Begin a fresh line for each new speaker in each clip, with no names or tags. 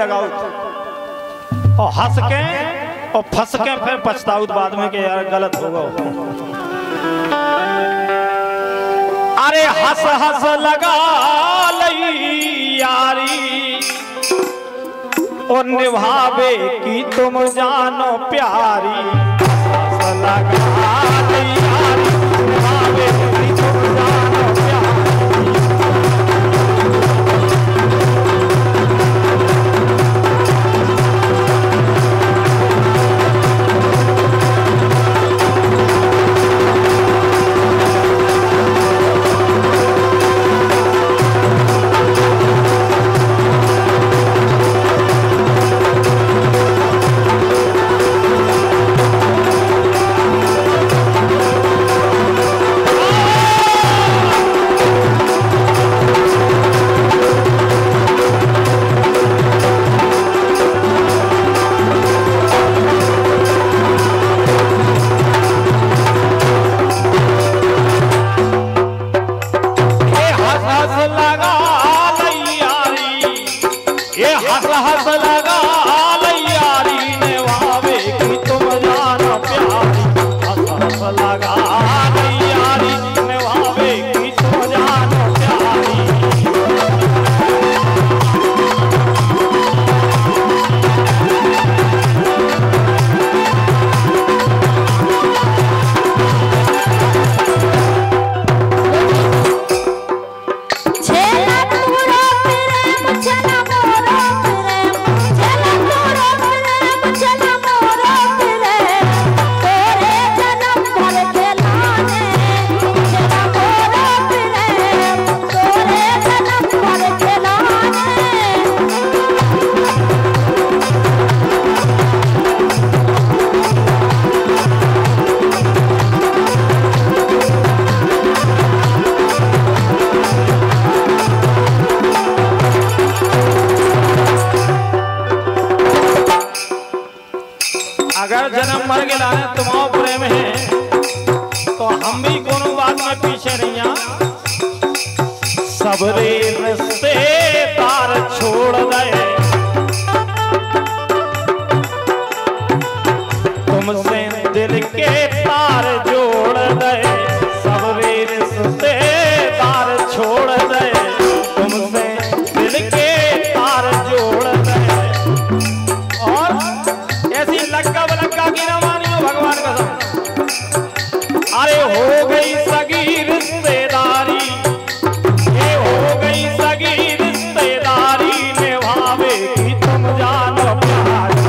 लगाओ और हंस के और फंस के फिर पछताओ बाद में कि यार गलत होगा। अरे हंस हंस लगा लई यारी और निभावे की तुम जानो प्यारी। हंस लगा लई यारी निभावे की तुम जानो प्यारी। अगर जन्म मर गया है तुम्हारा प्रेम है तो हम भी कोनो बात में पीछे नहीं। सबरे रिश्तेदार छोड़ गए तुमसे दिल के तार जोड़ गए। सबरे रिश्तेदार छोड़ गए तुमसे दिल के तार जोड़ गए। और ऐसी लक्का बलक्का की न मानियो भगवान कसम। अरे हो गई सगी रिश्तेदारी, ये हो गई सगी रिश्तेदारी निभावे की तुम जानो प्यारी।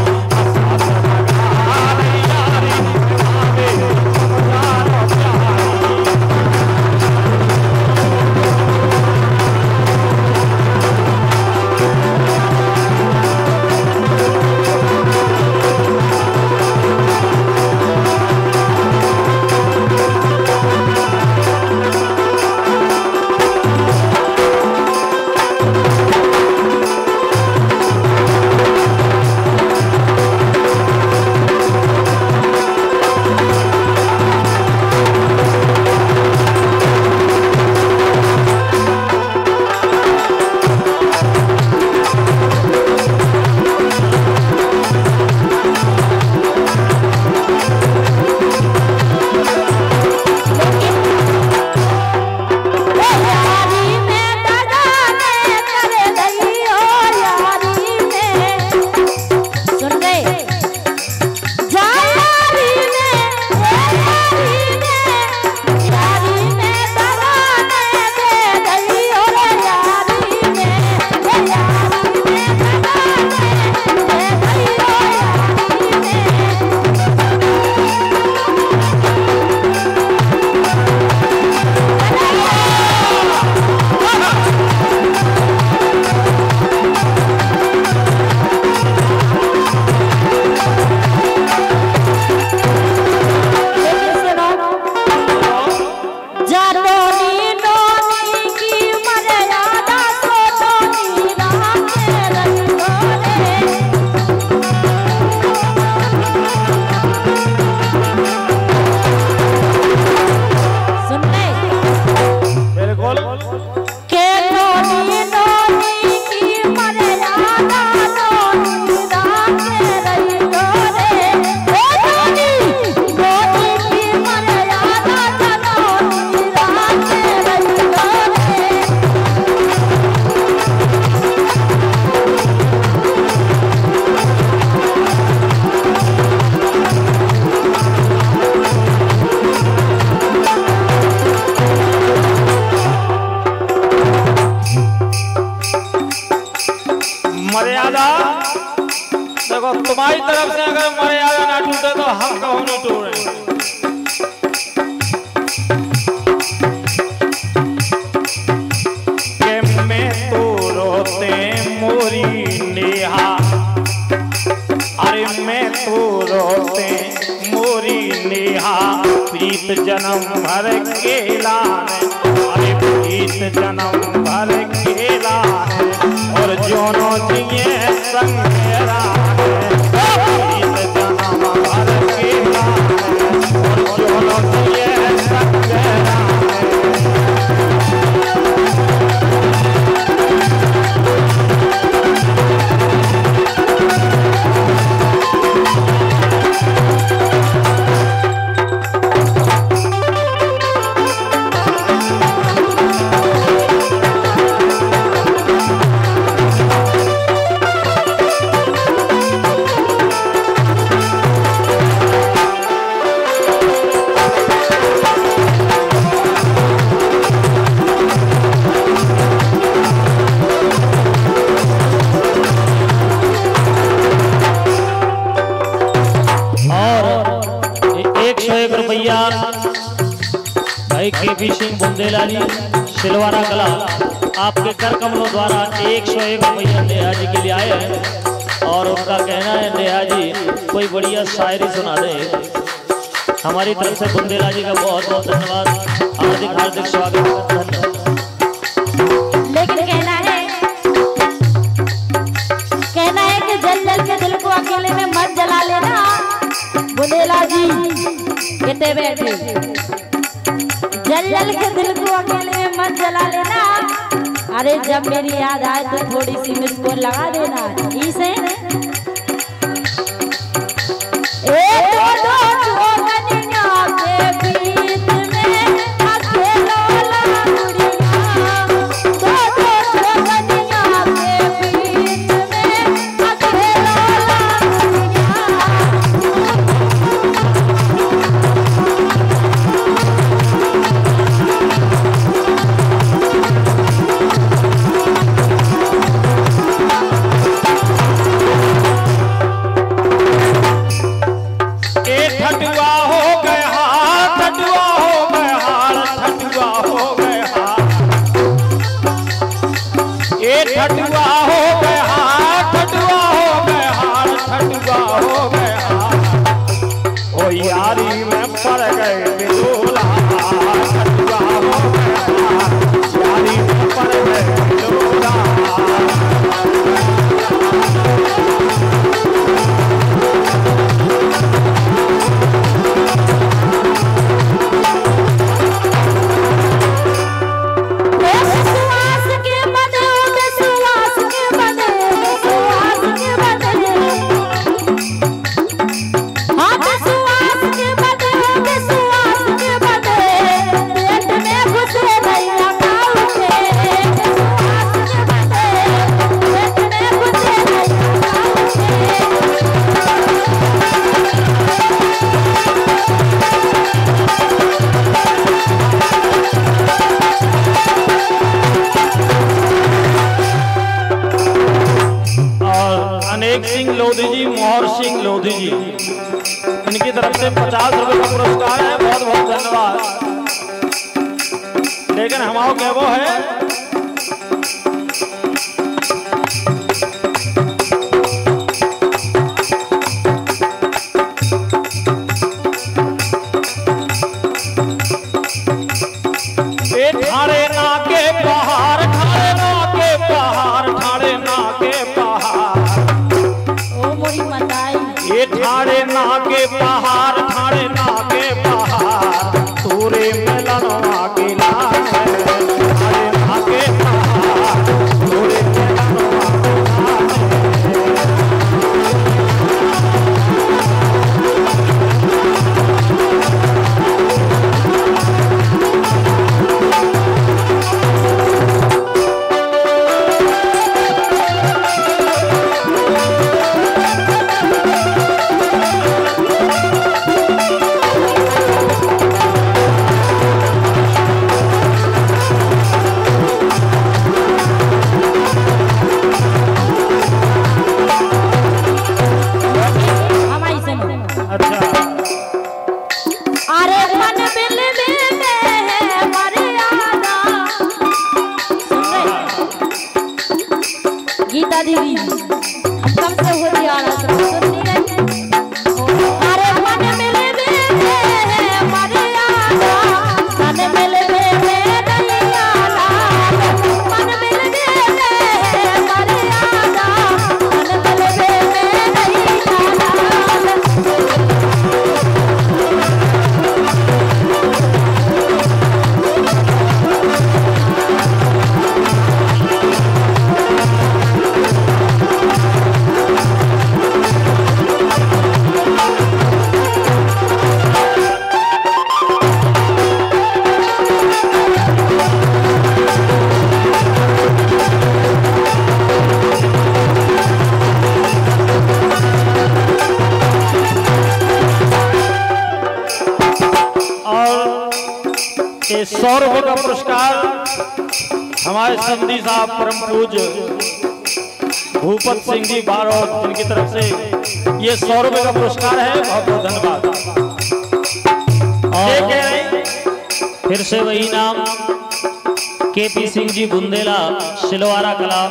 तुम्हारी तरफ से अगर मर्यादा ना टूटे तो हम कहो नहीं टूटे। कि मैं तो रोते मोरी नेहा, अरे मैं तो रोते मोरी नेहा, प्रीत जन्म भर केला है, अरे प्रीत जन्म भर केला है, और जोनो जिए संगेरा है, प्रीत जन्म भर केला है, और जोनो जिए संगेरा है। भाई के सिंह बुंदेला जी सिलवारा कला आपके कर कमलों द्वारा 101 रुपया नेहा जी के लिए आए हैं और उनका कहना है नेहा जी कोई बढ़िया शायरी सुना दे। हमारी तरफ से बुंदेला जी का बहुत बहुत धन्यवाद, हार्दिक हार्दिक स्वागत।
लेकिन कहना है कि जल जल के दिल को अकेले में मत जला लेना। बुंदेला जी कहते बैठे जल जल के दिल को अकेले में मत जला लेना, अरे जब मेरी याद आए तो थोड़ी सी मिस कॉल लगा देना। इसे
ठटुआ हो गया, ठटुआ हो गया, ठटुआ हो गया, ओ यारी में पड़ गए बिलोला, ठटुआ हो गया, यारी में पड़ गए बिलोला। लोधी जी, मोहर सिंह लोधी जी, इनकी तरफ से 50 रुपए का पुरस्कार है, बहुत बहुत धन्यवाद। लेकिन हमारा क्या वो है ठाड़े ना के पहाड़, ठाड़े ना के पहाड़, ठाड़े ना के पहाड़, ये ठाड़े ना के पहाड़, ठाड़े ना के पहाड़, तोरे मिलन आगे लाल है,
ये 100 रुपए का पुरस्कार हमारे समधी साहब परम पूज्य भूपत सिंह जी बारोट जिनकी तरफ से ये 100 रुपए का पुरस्कार है। बहुत बहुत धन्यवाद।
और फिर से वही नाम केपी सिंह जी बुंदेला सिलवारा कला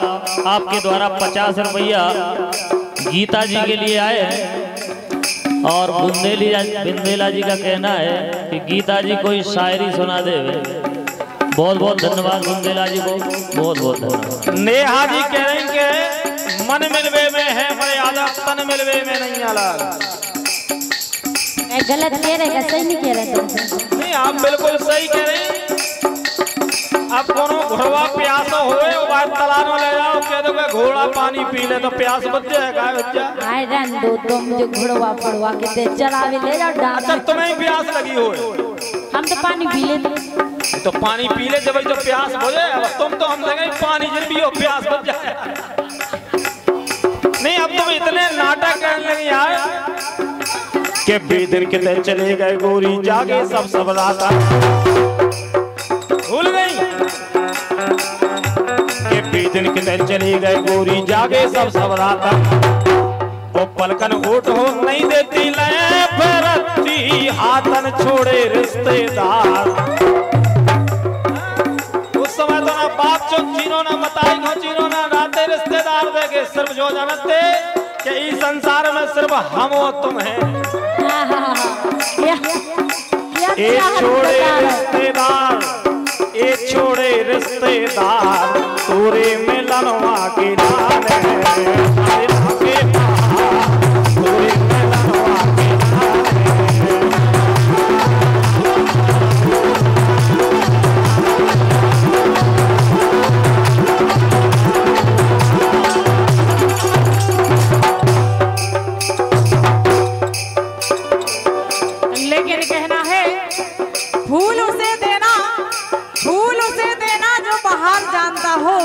आपके द्वारा 50 रुपया गीता जी के लिए आए हैं। और बुंदेला जी का कहना है कि गीता जी कोई शायरी सुना दे। बहुत बहुत धन्यवाद बुंदेला जी को, बहुत बहुत धन्यवाद।
नेहा जी कह रहे हैं कि मन मिलवे में है मर्यादा, तन मिलवे में नहीं आला।
मैं गलत कह रहे, सही नहीं कह रहे तुम।
नहीं, आप बिल्कुल सही कह रहे हैं। अब कोनो घोड़ा प्यास होए वो बात तलानो ले जाओ, कह दो घोड़ा पानी पी ले तो प्यास बुझ जाएगा बच्चा।
आई रन दो तुम जो घोड़वा पड़वा के ते चलावे ले जाओ डाल।
अच्छा तुम्हें प्यास लगी हो?
हम तो पानी पी लेते।
तो पानी पी ले जब तो प्यास बुझे। अब तुम तो हम देंगे पानी जब पियो प्यास बुझ जाए। नहीं अब तुम इतने नाटक करने लगे यार के बेदर के दिन चले गए गोरी जागे सब राता भूल गई के बेदर के दिन चले गए गोरी जागे सब राता। वो पलकन होठ हो नहीं देती लय फरती हाथन छोड़े रिश्तेदार। उस समय तो ना बाप चौक चीनो ना बताई हो चीनो ना राते रिश्तेदार देखे सिर्फ जो जानते कि इस संसार में सिर्फ हम हो तुम है। ए छोड़े रिश्तेदार, ए छोड़े रिश्तेदार तोरे मिलनवा के नाम है।
हो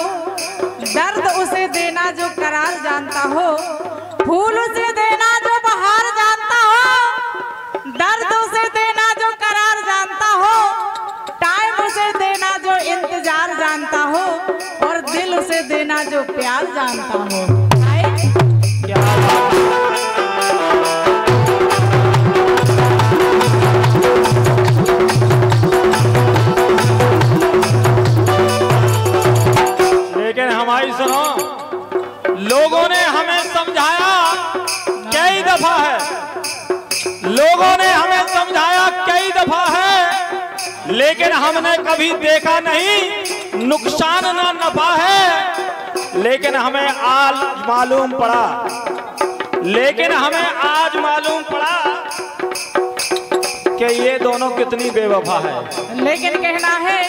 दर्द उसे देना जो करार जानता हो। फूल उसे देना जो बहार जानता हो, दर्द उसे देना जो करार जानता हो, टाइम उसे देना जो इंतजार जानता हो, और दिल उसे देना जो प्यार जानता हो।
लेकिन हमारी सुनो, लोगों ने हमें समझाया कई दफा है, लोगों ने हमें समझाया कई दफा है, लेकिन हमने कभी देखा नहीं नुकसान ना नफा है। लेकिन हमें आज मालूम पड़ा, लेकिन हमें आज मालूम पड़ा कि ये दोनों कितनी बेवफा है।
लेकिन कहना है,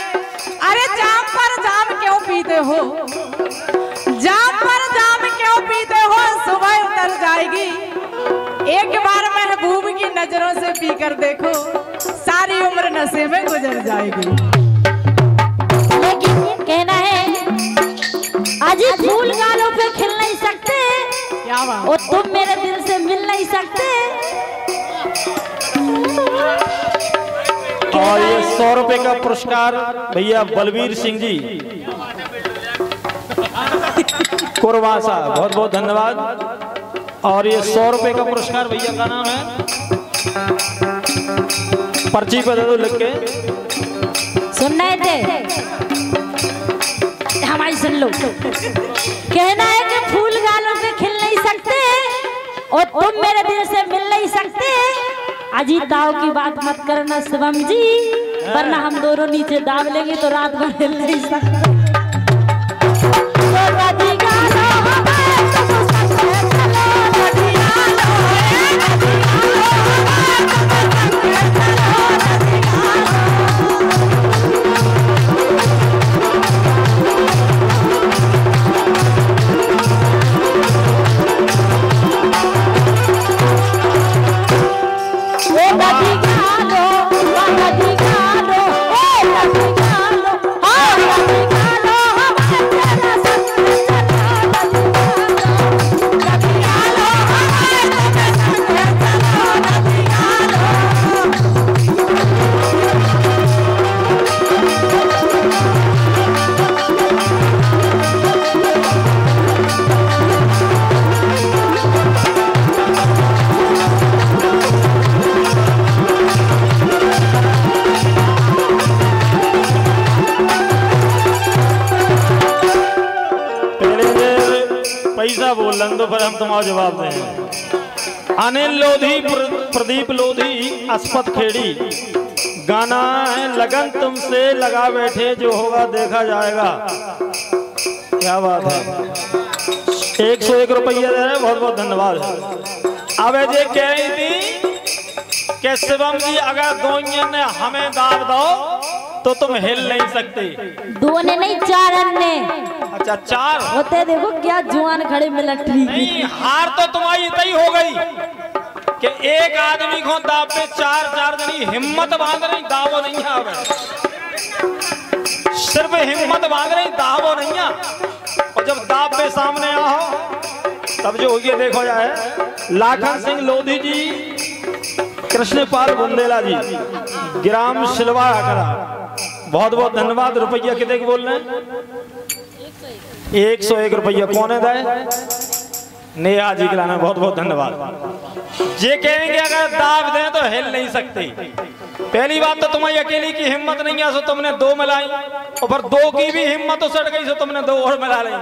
अरे जाम पर जाम क्यों पीते हो, जाम पर जाम क्यों पीते हो, सुबह उतर जाएगी। एक बार महबूब की नजरों से पीकर देखो, सारी उम्र नशे में गुजर जाएगी।
लेकिन कहना है, अजी फूल गालों पे खिल नहीं सकते,
क्या बात,
और तुम मेरे दिल से मिल नहीं सकते।
और ये 100 रुपए का पुरस्कार भैया बलवीर सिंह जी कुरवासा, बहुत बहुत धन्यवाद। और ये 100 रुपए का पुरस्कार भैया का नाम है, पर्ची पर दे दो लिख के।
सुनना थे हमारी, सुन लो। कहना है कि फूल गालों पे खिल नहीं सकते, और तुम मेरे दिल से मिल नहीं सकते। अजी दाव की बात मत करना शिवम जी, वरना हम दोनों नीचे दाब लेंगे तो रात भर हिल नहीं सकते।
सा बोल रहे तो फिर हम तुम्हारा जवाब दें। अनिल लोधी, प्रदीप लोधी, अस्पत खेड़ी, गाना है लगन तुमसे लगा बैठे, जो होगा देखा जाएगा। क्या बात है, 101 रुपया दे रहे, बहुत बहुत धन्यवाद। अब ये कह रही थी कि शिवम जी अगर दोनों ने हमें दाब दो तो तुम हिल नहीं सकते।
दो ने नहीं, 4 ने।
अच्छा 4
होते, देखो क्या जुआन खड़े मिलिट्री।
नहीं, हार तो तुम्हारी इतनी हो गई कि एक आदमी को दाब पे 4 जनी हिम्मत बांध रही, दावो नहीं है। अब सिर्फ हिम्मत बांध रही, दावो नहीं है। और जब दाब पे सामने आओ तब जो ये देखो जाए। लाखन सिंह लोधी जी, कृष्णपाल बुंदेला जी, ग्राम सिलवाड़ा कला, बहुत बहुत धन्यवाद। रुपया कितने बोल रहे हैं? 101 रुपया। कौन है दाए? नेहा जी कला में, बहुत बहुत धन्यवाद। ये कहेंगे अगर दाब दें तो हिल नहीं सकते। पहली बात तो तुम्हारी अकेली की हिम्मत नहीं है, सो तुमने 2 मिलाई, और फिर 2 की भी हिम्मत तो सट गई, सो तुमने 2 और मिला ली।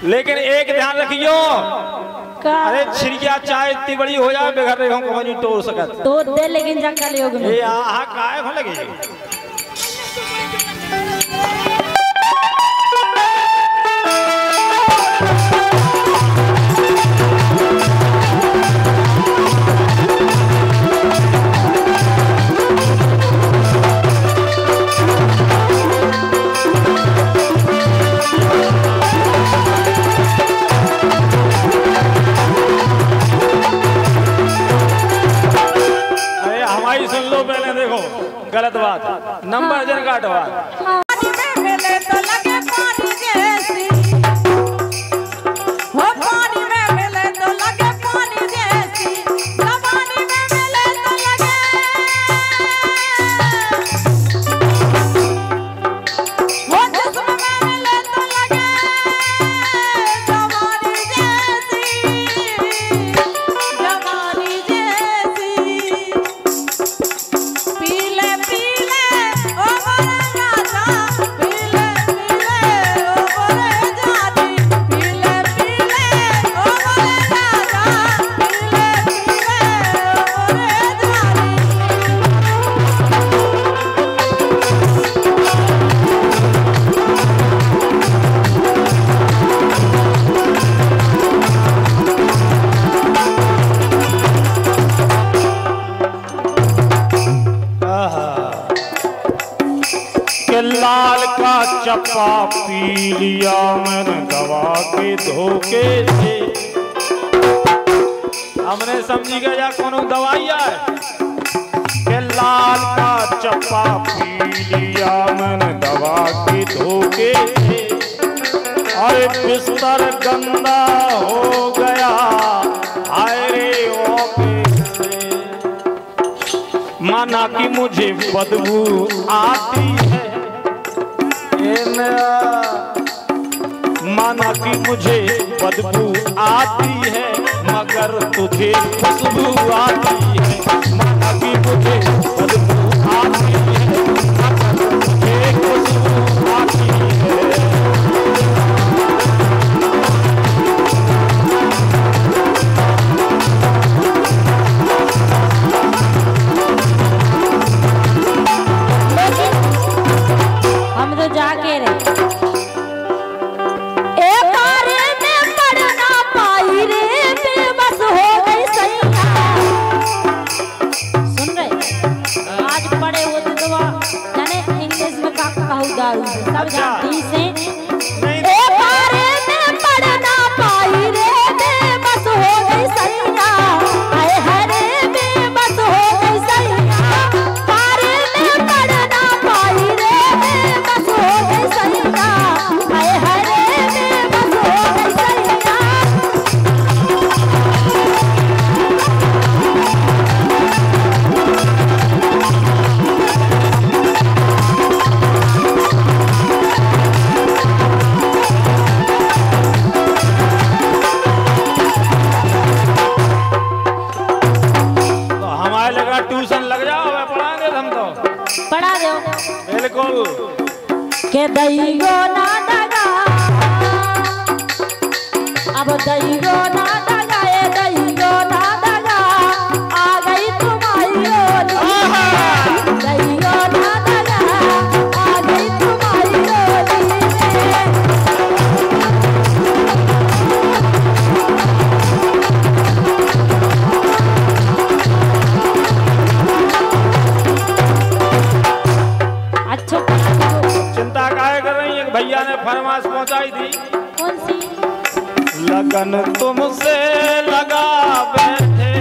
लेकिन एक ध्यान रखियो, अरे छिड़िया चाय इतनी बड़ी हो जाए बेघर रहे हो को नहीं तोड़ सकत
तो दे, लेकिन जंगल योग में
ये आहा काहे हो लगे। गलत बात, नंबर जन काटवा।
पानी में मिले तो लगे पानी जैसी, हो पानी में मिले तो लगे पानी जैसी, जवानी में मिले तो लगे, हो जिस्म में मिले तो लगे जवानी जैसी, जवानी जैसी। पीले पीले ओ मोरे राजा, पीले पीले ओ मोरे जानी, पीले पीले ओ मोरे राजा, पीले पीले ओ मोरे जानी।
के लाल का चप्पा पी लिया मैंने दवा के धोखे से। हमने समझी गया कौन दवाई है। के लाल का चप्पा पी लिया मैंने दवा के धोखे से, अरे बिस्तर गंदा हो गया हाय रे ऑफिस से। माना कि मुझे बदबू आती है, माना कि मुझे बदबू आती है, मगर तुझे खुशबू आती है। माना कि मुझे बदबू आती है, मगर तुझे खुशबू आती है।
हम तो जाके रहे एक बारे में पढ़ना पाई रे, बेबस हो गई सैया। सुन रहे, आज पढ़े होते तो जाने इंग्लिश में का कहू दारू सब जानती से। एक बारे में पढ़ना पाई रे, बेबस हो गई सैया। आए हरे बेबस हो गई सैया, बारे में पढ़ना पाई रे, बेबस हो गई सैया। आए हरे बेबस हो गई सैया।
तो हमारे लगा ट्यूशन लग जाओ, मैं पढ़ाएंगे हम तो।
पढ़ा दो
बिल्कुल।
के दैयो ना दगा अब दैयो ना दगाए दैयो ना दगा आ गई तुम्हारी होली दैयो ना दगा आ गई तुम्हारी होली अच्छा
चिंता काहे कर रही है? भैया ने फरमाइश पहुंचाई थी।
कौन सी?
लगन तुमसे लगा बैठे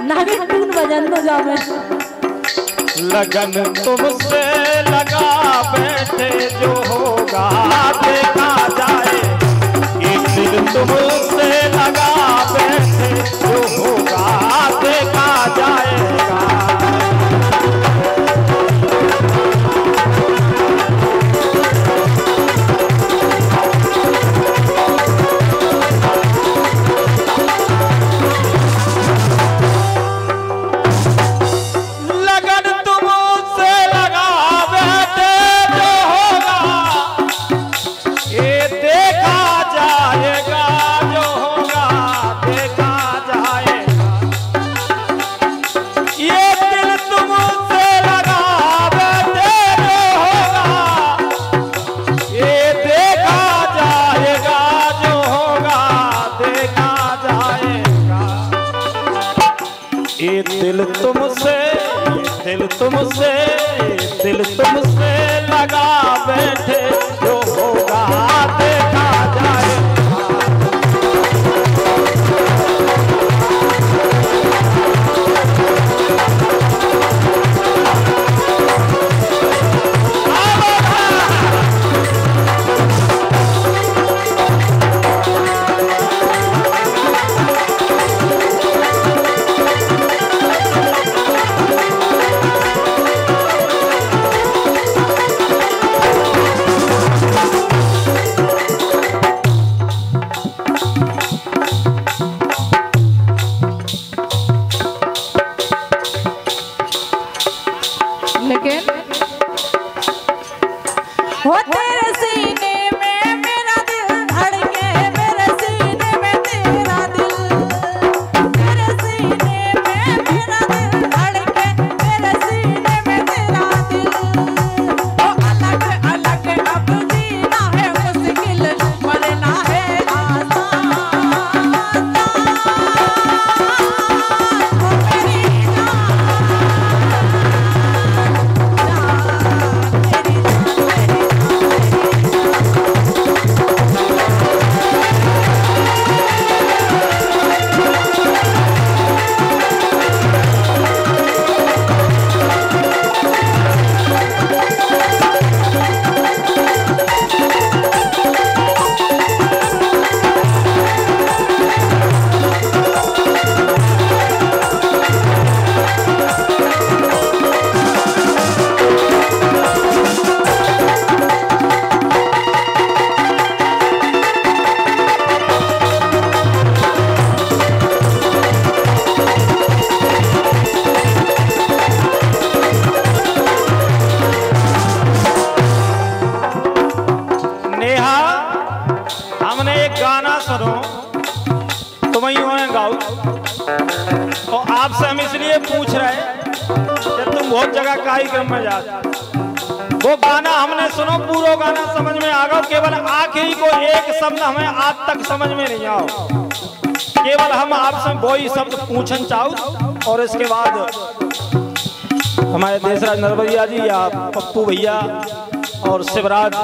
नागिन टून बजन दो जाओ मैं
लगन तुमसे लगा बैठे जो होगा देखा जाए एक दिन तुमसे लगा बैठे जो होगा देखा जाएगा। दिल तुमसे लगा बैठे जो होगा देखा जाए। और आपसे हम इसलिए पूछ रहे कि तुम बहुत जगह कार्यक्रम में जाते, वो गाना हमने सुनो, पूरा गाना समझ में आ गया, केवल आखिरी को एक शब्द हमें आज तक समझ में नहीं आओ, केवल हम आपसे वही शब्द पूछन चाहो। और इसके बाद हमारे देशराज नरवरिया जी या पप्पू भैया और शिवराज,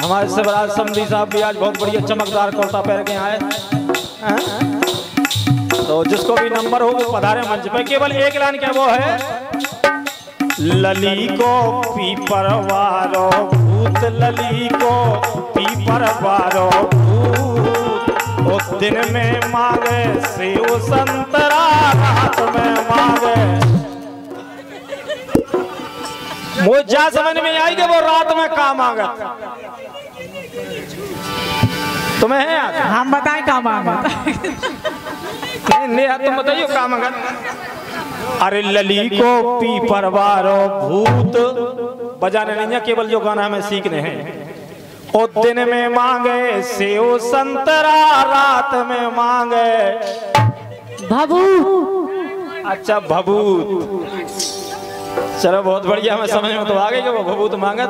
हमारे शिवराज समधी साहब भी आज बहुत बढ़िया चमकदार कुर्ता पहन के आए हैं। तो जिसको भी नंबर हो वो पधारे मंच पे। केवल एक लाइन क्या वो है, लली को पीपर वारो भूत, लली को पीपर वारो भूत, वो दिन में मांगे सेव संतरा, रात में मांगे। मुझे समझ में आई कि वो रात में का मांगा, तुम्हें है याद?
हम बताएं का मांगा?
नहीं तुम बताइए का मांगा। अरे लली को पीपर वारो भूत बजाने नहीं है, केवल जो गाना हमें सीखने हैं ओ दिन में मांगे सेव संतरा, रात में मांगे
भभूत।
अच्छा भभूत, चलो बहुत बढ़िया, मैं समझ में तो आ गई कि वो भभूत मांगत।